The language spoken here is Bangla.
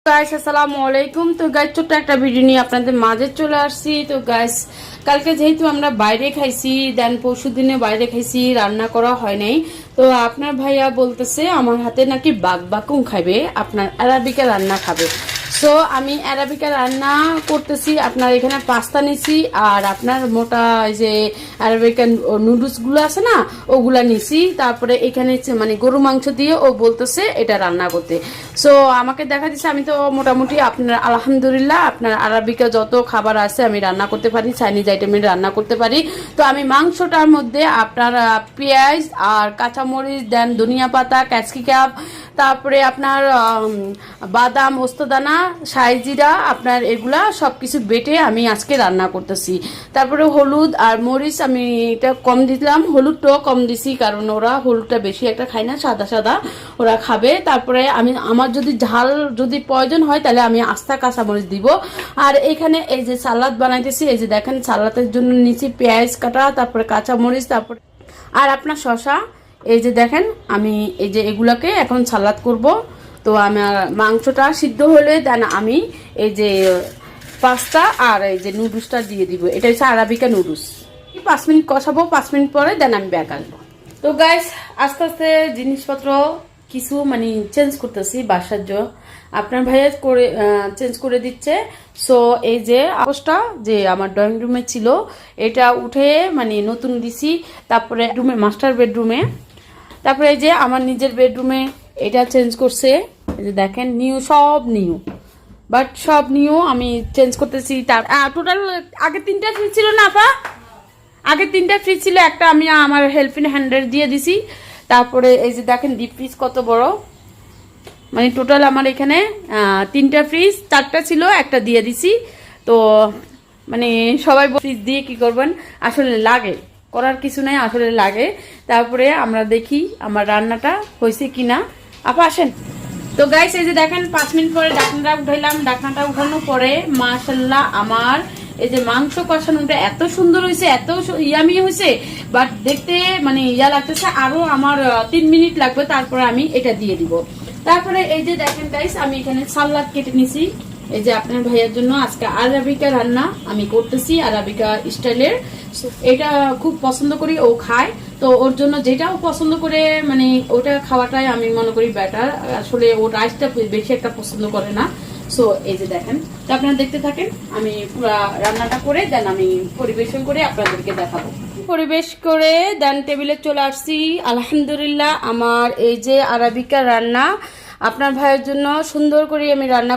গাইস আসসালামু আলাইকুম। তো গাইস ছোট্ট একটা ভিডিও নিয়ে আপনাদের মাঝে চলে আসছি। তো গাইস কালকে যেহেতু আমরা বাইরে খাইছি, দেন পরশু দিনে বাইরে খাইছি, রান্না করা হয় নাই। তো আপনার ভাইয়া বলতেছে আমার হাতে নাকি বাকুম খাবে, আপনার আরাবিকা রান্না খাবে। সো আমি আরাবিকা রান্না করতেছি। আপনার এখানে পাস্তা নিছি আর আপনার মোটা যে আরাবিকান নুডলসগুলো আছে না, ওগুলা নিছি। তারপরে এখানে মানে গরু মাংস দিয়ে ও বলতেছে এটা রান্না করতে। সো আমাকে দেখা দিচ্ছে আমি তো মোটামুটি আপনার আলহামদুলিল্লাহ আপনার আরাবিকা যত খাবার আছে আমি রান্না করতে পারি, চাইনিজ আইটেমের রান্না করতে পারি। তো আমি মাংসটার মধ্যে আপনার পেঁয়াজ আর কাঁচামরিচ, দেন ধনিয়া পাতা, ক্যাপসিকাম, তারপরে আপনার বাদাম, ওস্তদানা, সাইজিরা, আপনার এগুলা সব কিছু বেটে আমি আজকে রান্না করতেছি। তারপরে হলুদ আর মরিচ আমি এটা কম দিলাম, হলুদটাও কম দিছি কারণ ওরা হলুদটা বেশি একটা খায় না, সাদা সাদা ওরা খাবে। তারপরে আমার যদি ঝাল যদি প্রয়োজন হয় তাহলে আমি আস্তা কাঁচামরিচ দিব। আর এখানে এই যে সালাদ বানাইতেছি, এই যে দেখেন সালাদের জন্য নিচে পেঁয়াজ কাটা, তারপরে কাঁচামরিচ, তারপরে আর আপনার শশা। এই যে দেখেন আমি এই যে এগুলাকে এখন সালাদ করব। তো আমার মাংসটা সিদ্ধ হলে দেন আমি এই যে পাস্তা আর এই যে নুডলসটা দিয়ে দিব। এটা হচ্ছে আরাবিকা নুডলস। 5 মিনিট কষাবো, 5 মিনিট পরে দেন আমি ব্যাক আসবো। তো গাইস আস্তে আস্তে জিনিসপত্র কিছু মানে চেঞ্জ করতেছি, বাসার আপনার ভাইয়া করে চেঞ্জ করে দিচ্ছে। সো এই যে আপোষটা যে আমার ড্রয়িং রুমে ছিল এটা উঠে মানে নতুন দিছি। তারপরে রুমে মাস্টার বেডরুমে, তারপরে এই যে আমার নিজের বেডরুমে এটা চেঞ্জ করছে। এই যে দেখেন নিউ, সব নিউ, বাট সব নিউ আমি চেঞ্জ করতেছি। তার টোটাল আগে 3টা ফ্রিজ ছিল না আপা, আগে 3টা ফ্রিজ ছিল, একটা আমি আমার হেল্পিং হ্যান্ডের দিয়ে দিছি। তারপরে এই যে দেখেন ডিপ ফ্রিজ কত বড়, মানে টোটাল আমার এখানে 3টা ফ্রিজ, 4টা ছিল, একটা দিয়ে দিছি। তো মানে সবাই ফ্রিজ দিয়ে কি করবেন, আসলে লাগে, করার কিছু নাই, আসলে লাগে। তারপরে আমরা দেখি আমার রান্নাটা হয়েছে কিনা। আপা আসেন। তো গাইস এই যে দেখেন 5 মিনিট পরে ঢাকনাটা উঠাইলাম। ঢাকনাটা উঠানোর পরে মাশাআল্লাহ আমার এই যে মাংস কষানোটা এত সুন্দর হয়েছে, এত ইয়ামি হয়েছে, বাট দেখতে মানে ইয়া লাগতেছে আরো আমার 3 মিনিট লাগবে, তারপরে আমি এটা দিয়ে দিব। তারপরে এই যে দেখেন গাইস আমি এখানে সালাদ কেটে নিছি। এই যে আপনার ভাইয়ের জন্য আজকে আরাবিকা রান্না আমি করতেছি, আরাবিকা স্টাইলের। এটা খুব পছন্দ করি, ও খায়। তো ওর জন্য যেটাও পছন্দ করে মানে ওটা খাওয়াটাই আমি মনে করি বেটার। আসলে ও রাইসটা বেশি একটা পছন্দ করে না। সো এই যে দেখেন, তো আপনারা দেখতে থাকেন, আমি পুরো রান্নাটা করে দেন আমি পরিবেশন করে আপনাদেরকে দেখাবো। পরিবেশ করে দেন টেবিলে চলে আসছি। আলহামদুলিল্লাহ আমার এই যে আরাবিকা রান্না আপনার ভাইয়ের জন্য সুন্দর করে আমি রান্না